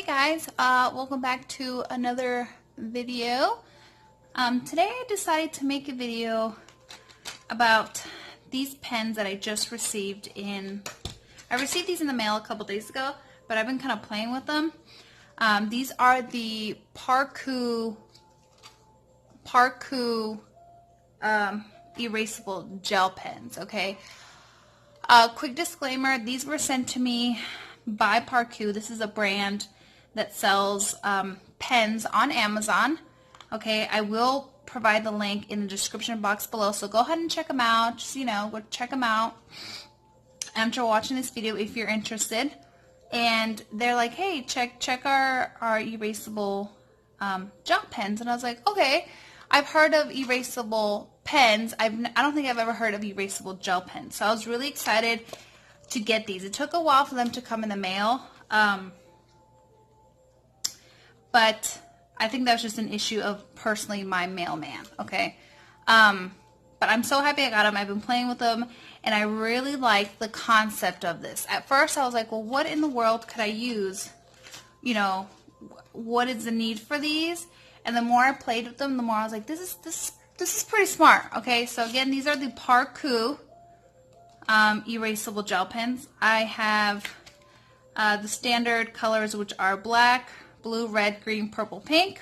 guys, welcome back to another video. Today I decided to make a video about these pens that I just received I received these in the mail a couple days ago, but I've been kind of playing with them. These are the Parkoo erasable gel pens, okay? Quick disclaimer, these were sent to me by Parkoo. This is a brand that sells pens on Amazon. Okay, I will provide the link in the description box below, so go ahead and check them out. Just, go check them out after watching this video if you're interested. And they're like, hey, check our erasable gel pens. And I was like, okay, I've heard of erasable pens. I don't think I've ever heard of erasable gel pens. So I was really excited to get these. It took a while for them to come in the mail, but I think that was just an issue of personally my mailman, okay? But I'm so happy I got them. I've been playing with them, and I really like the concept of this. At first, I was like, well, what in the world could I use? What is the need for these? And the more I played with them, the more I was like, this is pretty smart, okay? So again, these are the Parkoo erasable gel pens. I have the standard colors, which are black, blue, red, green, purple, pink.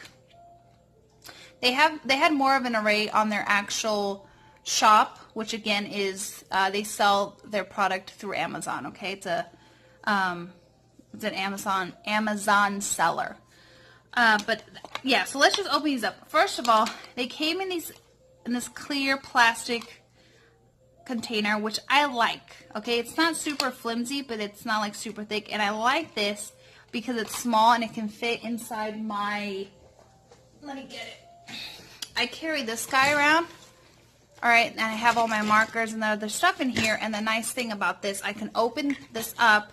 They had more of an array on their actual shop, which again is they sell their product through Amazon. Okay, it's an Amazon seller. But yeah, so let's just open these up. First of all, they came in this clear plastic container, which I like. Okay, it's not super flimsy, but it's not like super thick, and I like this because it's small and it can fit inside my, let me get it. I carry this guy around, all right, and I have all my markers and the other stuff in here. And the nice thing about this, I can open this up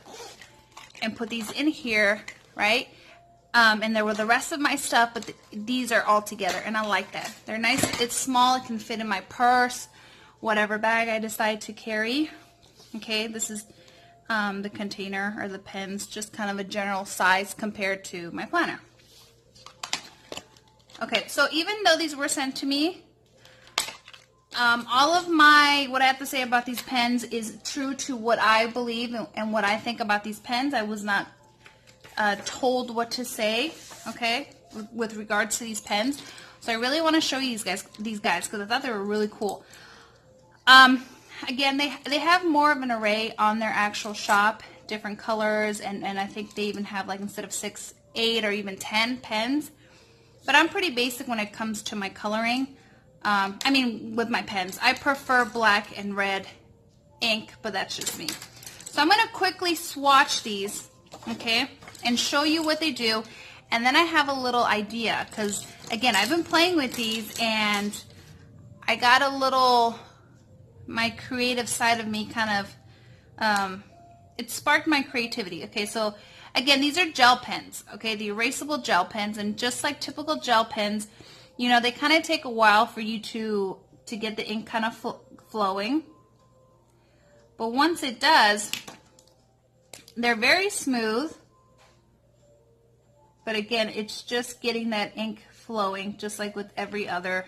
and put these in here, right? And there were the rest of my stuff, but these are all together, and I like that. They're nice. It's small. It can fit in my purse, whatever bag I decide to carry. Okay, this is the container or the pens, just kind of a general size compared to my planner. Okay, so even though these were sent to me, all of what I have to say about these pens is true to what I believe and what I think about these pens. I was not told what to say, okay, with regards to these pens. So I really want to show you these guys because I thought they were really cool. Again, they have more of an array on their actual shop, different colors, and I think they even have, like, instead of 6, 8, or even 10 pens. But I'm pretty basic when it comes to my coloring. I mean, with my pens. I prefer black and red ink, but that's just me. So I'm going to quickly swatch these, okay, and show you what they do. And then I have a little idea because, again, I've been playing with these, and I got a little, my creative side of me kind of, it sparked my creativity. Okay, so again, these are gel pens, okay, the erasable gel pens, and just like typical gel pens, they kind of take a while for you to get the ink kind of flowing. But once it does, they're very smooth. But again, it's just getting that ink flowing, just like with every other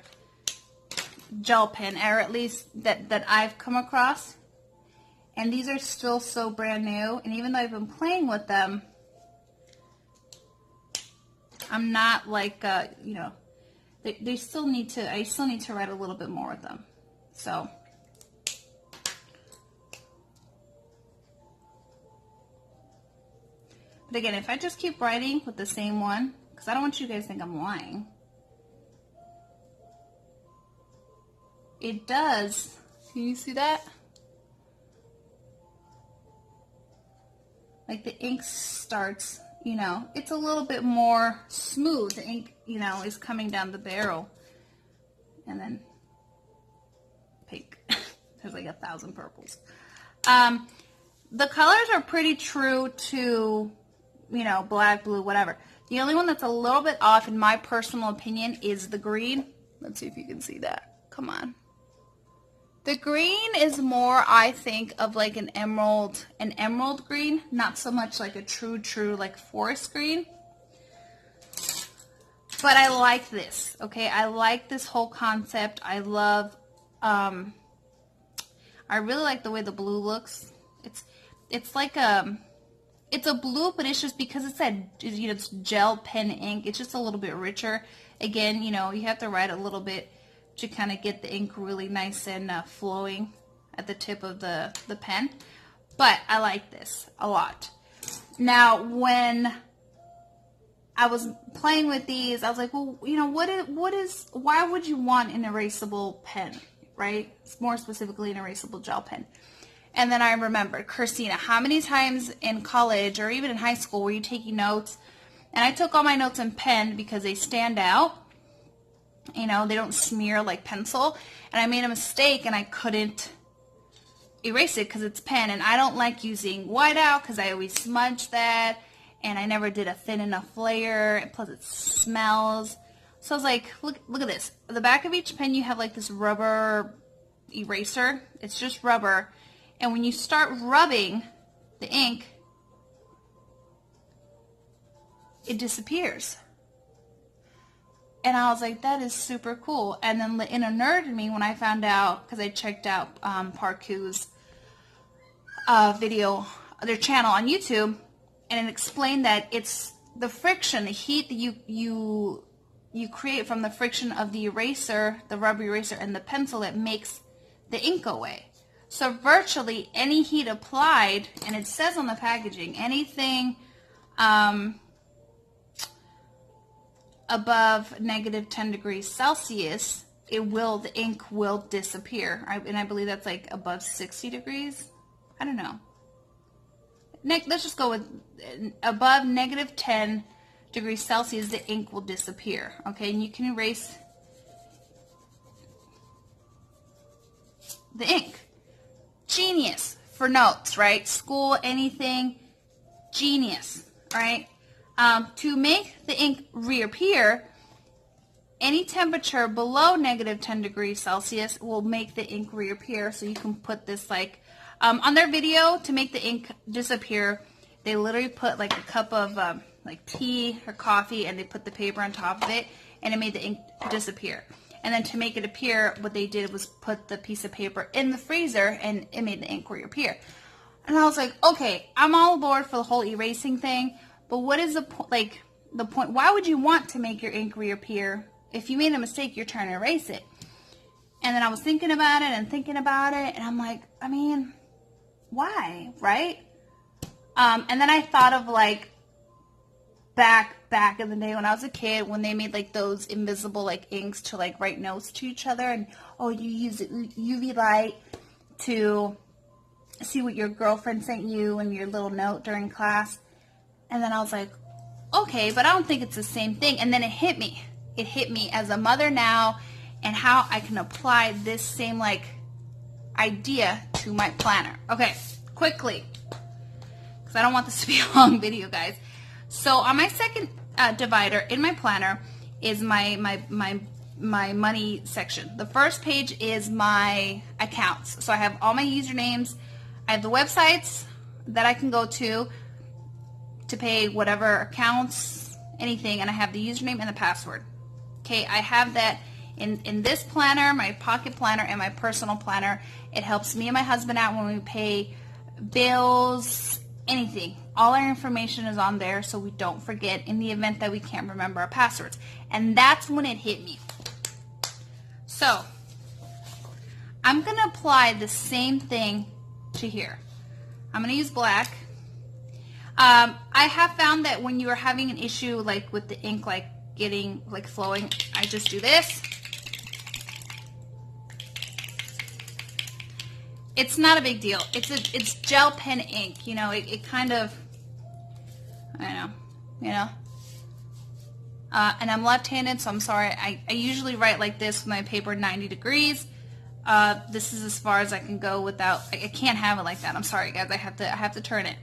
gel pen, or at least that I've come across. And these are still so brand new, and even though I've been playing with them, I'm not like I still need to write a little bit more with them. So but again, if I just keep writing with the same one, because I don't want you guys to think I'm lying, it does. Can you see that? Like the ink starts, it's a little bit more smooth. The ink, is coming down the barrel. And then pink. There's like 1,000 purples. The colors are pretty true to, black, blue, whatever. The only one that's a little bit off, in my personal opinion, is the green. Let's see if you can see that. Come on. The green is more, I think, of like an emerald green, not so much like a true like forest green. But I like this, okay? I like this whole concept. I love, I really like the way the blue looks. It's like it's a blue, but it's just because it's that, you know, it's gel pen ink. It's just a little bit richer. Again, you know, you have to write a little bit to kind of get the ink really nice and flowing at the tip of the pen. But I like this a lot. Now, when I was playing with these, I was like, well, you know, why would you want an erasable pen, right? More specifically, an erasable gel pen. And then I remembered, Kristeena, how many times in college or even in high school were you taking notes? And I took all my notes in pen because they stand out. You know, they don't smear like pencil. And I made a mistake and I couldn't erase it because it's pen. And I don't like using whiteout because I always smudge that. And I never did a thin enough layer. And plus it smells. So I was like, look at this. At the back of each pen you have like this rubber eraser. It's just rubber. And when you start rubbing the ink, it disappears. And I was like, that is super cool. And then the inner nerd in me, when I found out, because I checked out Parkoo's video, their channel on YouTube, and it explained that it's the friction, the heat that you create from the friction of the eraser, the rubber eraser, and the pencil that makes the ink go away. So virtually any heat applied, and it says on the packaging, anything above negative 10 degrees Celsius, the ink will disappear. And I believe that's like above 60 degrees. I don't know. Let's just go with above negative 10 degrees Celsius, the ink will disappear. Okay, and you can erase the ink. Genius for notes, right? School, anything, genius, right? To make the ink reappear, any temperature below negative 10 degrees Celsius will make the ink reappear. So you can put this like, on their video, to make the ink disappear, they literally put like a cup of like tea or coffee, and they put the paper on top of it, and it made the ink disappear. And then to make it appear, what they did was put the piece of paper in the freezer, and it made the ink reappear. And I was like, okay, I'm all aboard for the whole erasing thing, but what is the point? Why would you want to make your ink reappear? If you made a mistake, you're trying to erase it. And then I was thinking about it, and I'm like, I mean, why, right? And then I thought of like back in the day when I was a kid, when they made like those invisible like inks to like write notes to each other, and oh, you use UV light to see what your girlfriend sent you in your little note during class. And then I was like, okay, but I don't think it's the same thing. And then it hit me as a mother now, and how I can apply this same like idea to my planner. Okay, quickly, because I don't want this to be a long video, guys. So on my second divider in my planner is my money section. The first page is my accounts. So I have all my usernames. I have the websites that I can go to pay whatever accounts, anything, and I have the username and the password. Okay, I have that in this planner, my pocket planner, and my personal planner. It helps me and my husband out when we pay bills, anything. All our information is on there so we don't forget in the event that we can't remember our passwords. And that's when it hit me. So I'm going to apply the same thing to here. I'm going to use black. I have found that when you are having an issue like with the ink like getting like flowing, I just do this. It's not a big deal. It's gel pen ink, you know. It kind of, I don't know, you know. And I'm left-handed, so I'm sorry. I usually write like this with my paper 90 degrees. This is as far as I can go without. I can't have it like that. I'm sorry, guys. I have to turn it.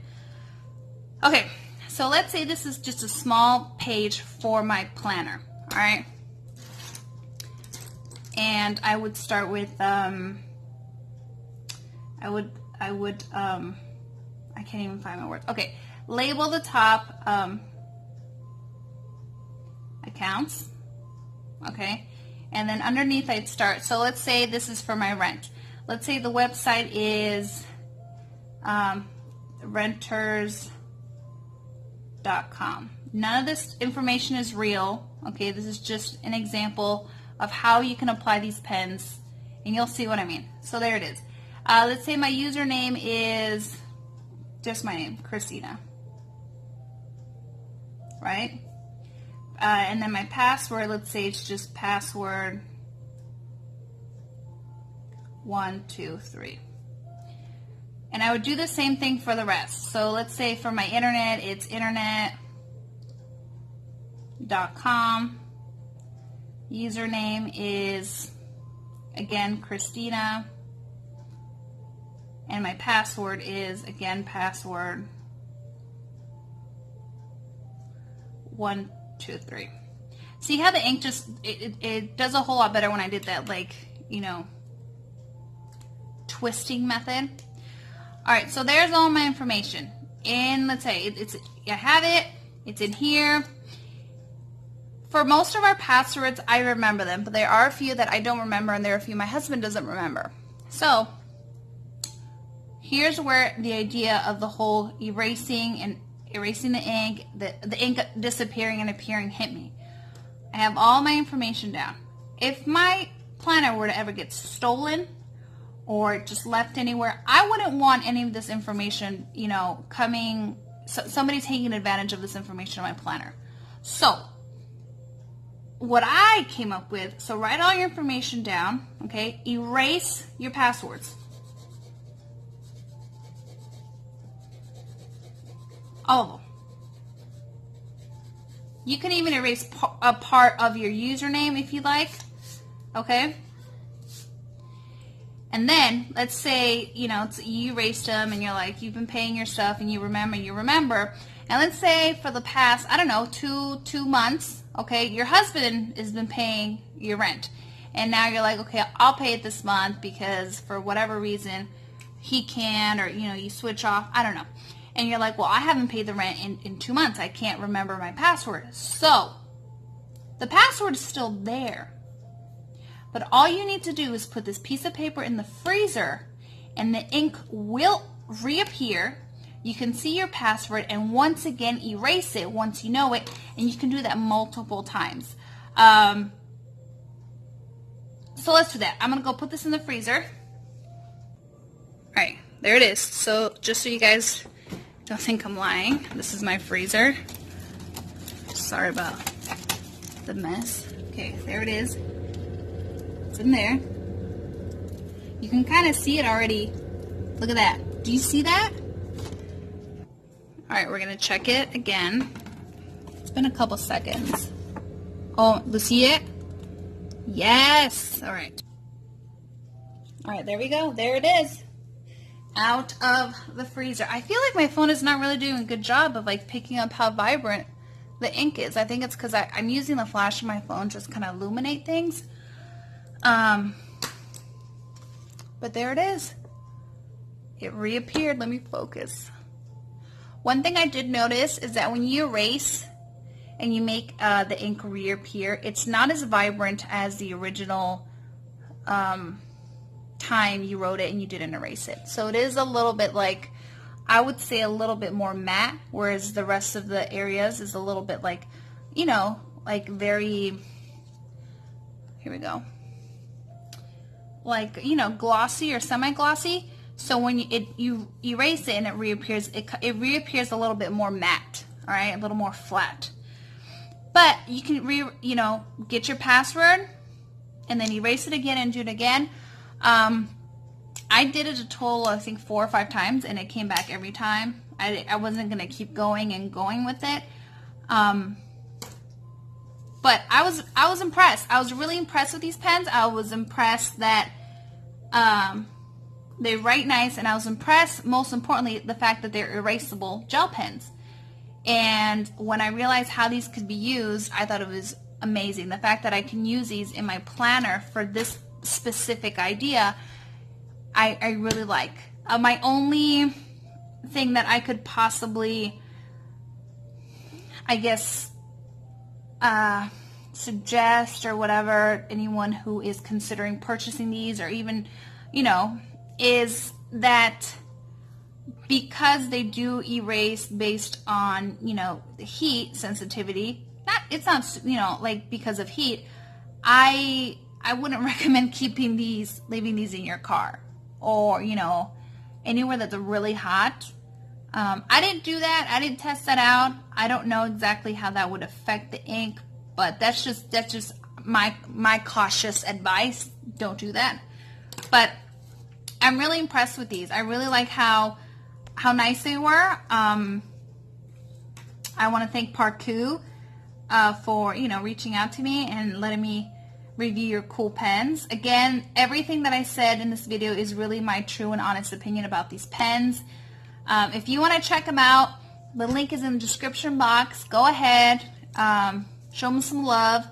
Okay, so let's say this is just a small page for my planner. All right, and I would start with I can't even find my words. Okay, label the top. accounts, okay? And then underneath I'd start, so let's say this is for my rent. Let's say the website is renters.com. None of this information is real, okay? This is just an example of how you can apply these pens, and you'll see what I mean. So there it is. Let's say my username is just my name, Kristeena, right? And then my password, let's say it's just password 123. And I would do the same thing for the rest. So let's say for my internet, it's internet.com. Username is, again, Kristeena. And my password is, again, password 123. See how the ink just, it does a whole lot better when I did that, like, you know, twisting method. All right, so there's all my information. And let's say I have it, it's in here. For most of our passwords, I remember them, but there are a few that I don't remember, and there are a few my husband doesn't remember. So here's where the idea of the whole erasing the ink, the ink disappearing and appearing hit me. I have all my information down. If my planner were to ever get stolen or just left anywhere, I wouldn't want any of this information, you know, somebody taking advantage of this information in my planner. So what I came up with, so write all your information down, okay? Erase your passwords. All of them. You can even erase a part of your username if you like, okay? And then, let's say, you know, you erased them and you're like, you've been paying your stuff and you remember. And let's say for the past, I don't know, two months, okay, your husband has been paying your rent. And now you're like, okay, I'll pay it this month because for whatever reason he can, or, you know, you switch off, I don't know. And you're like, well, I haven't paid the rent in 2 months. I can't remember my password. So the password is still there. But all you need to do is put this piece of paper in the freezer and the ink will reappear. You can see your password and once again erase it once you know it, and you can do that multiple times. So let's do that. I'm going to go put this in the freezer. All right, there it is. So just so you guys don't think I'm lying, this is my freezer. Sorry about the mess. Okay, there it is. It's in there. You can kind of see it already. Look at that. Do you see that? All right, we're gonna check it again. It's been a couple seconds. Oh, do you see it? Yes. All right. All right, there we go. There it is. Out of the freezer. I feel like my phone is not really doing a good job of like picking up how vibrant the ink is. I think it's because I'm using the flash of my phone to just kind of illuminate things. But there it is. It reappeared. Let me focus. One thing I did notice is that when you erase and you make the ink reappear, it's not as vibrant as the original time you wrote it and you didn't erase it. So it is a little bit like, I would say a little bit more matte, whereas the rest of the areas is a little bit like, you know, like very, here we go, like, you know, glossy or semi-glossy. So when you erase it and it reappears, it reappears a little bit more matte, all right, a little more flat. But you can you know, get your password and then erase it again and do it again. I did it a total, I think 4 or 5 times, and it came back every time. I wasn't gonna keep going and going with it. But I was impressed. I was really impressed with these pens. I was impressed that they write nice, and I was impressed, most importantly, the fact that they're erasable gel pens. And when I realized how these could be used, I thought it was amazing. The fact that I can use these in my planner for this specific idea, I really like. My only thing that I could possibly, I guess, suggest or whatever, anyone who is considering purchasing these, or even, you know, is that because they do erase based on, you know, the heat sensitivity, it's not, you know, like because of heat, I wouldn't recommend keeping these, leaving these in your car, or, you know, anywhere that's really hot. I didn't do that. I didn't test that out. I don't know exactly how that would affect the ink, but that's just my cautious advice. Don't do that. But I'm really impressed with these. I really like how nice they were. I want to thank Parkoo for, you know, reaching out to me and letting me review your cool pens. Again, everything that I said in this video is really my true and honest opinion about these pens. If you want to check them out, the link is in the description box. Go ahead, show them some love,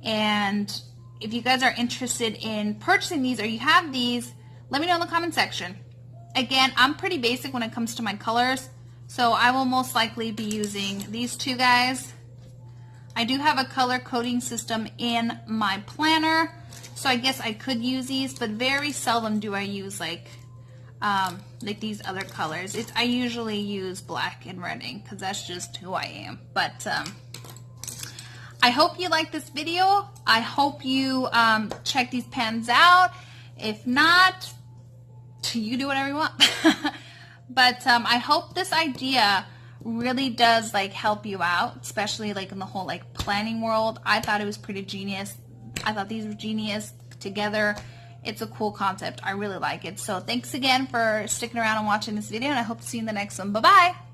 and if you guys are interested in purchasing these or you have these, let me know in the comment section. Again, I'm pretty basic when it comes to my colors, so I will most likely be using these two guys. I do have a color coding system in my planner, so I guess I could use these, but very seldom do I use like these other colors. I usually use black and red ink because that's just who I am. But I hope you like this video. I hope you check these pens out. If not, you do whatever you want. But I hope this idea really does like help you out, especially like in the whole like planning world. I thought it was pretty genius. I thought these were genius together. It's a cool concept. I really like it. So thanks again for sticking around and watching this video, and I hope to see you in the next one. Bye-bye.